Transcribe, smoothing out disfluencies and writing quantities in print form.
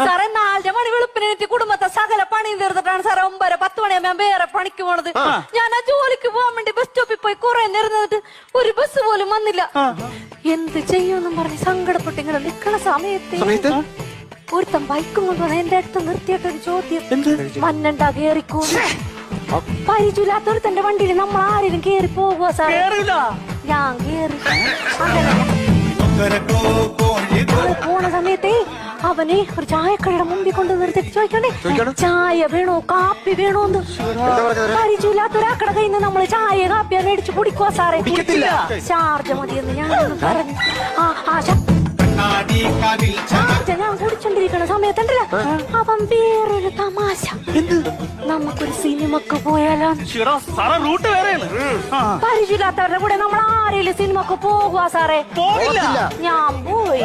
സാറേ 4 മണി വെളുപ്പിനെത്തി കുടുംബത്തെ സകല പണിയും തീർത്തിട്ടാണ് സാറേ 9-10 മണിയാകുമ്പോ ഞാൻ വേറെ പണിക്ക് പോണത്. ഞാൻ ആ ജോലിക്ക് പോകാൻ വേണ്ടി ബസ് സ്റ്റോപ്പിൽ പോയി കുറെ നേരം നിന്നിട്ട് ഒരു ബസ് പോലും വന്നില്ല. എന്ത് ചെയ്യുമെന്നും പറഞ്ഞ് സങ്കടപ്പെട്ട് ഇങ്ങനെ നിക്കണ സമയത്ത് ഒരുത്തൻ ബൈക്കും കൊണ്ടുവന്ന് എന്റെ അടുത്ത് നിർത്തിയിട്ടൊരു ചോദ്യം, മഞ്ഞണ്ടാ കേറിക്കോ. പരിചയമില്ലാത്തൊരുത്തന്റെ വണ്ടിയിൽ നമ്മൾ ആരെങ്കിലും കേറി പോകുക സാറേ? ഞാൻ കേറി. പോണ സമയത്തേ അവനെ ഒരു ചായക്കടയുടെ മുമ്പിൽ കൊണ്ട് നിർത്തിട്ട് ചോദിക്കണ്ടേ, ചായ വേണോ കാപ്പി വേണോന്ന്. പരിചയമില്ലാത്ത ഒരാക്കടെ കയ്യിൽ നിന്ന് നമ്മള് ചായ കാപ്പിയാ മേടിച്ച് കുടിക്കുക സാറേ. ചാർജ് മതിയെന്ന് ഞാനൊന്ന് പറഞ്ഞു. ഞാൻ കുടിച്ചോണ്ടിരിക്കണ സമയത്തുണ്ടല്ലോ അവൻ വേറൊരു തമാശ, നമുക്കൊരു സിനിമക്ക് പോയാലോ? പരിചയമില്ലാത്തവരുടെ കൂടെ നമ്മൾ ആരെങ്കിലും സിനിമക്ക് പോകുക സാറേ? ഞാൻ പോയി.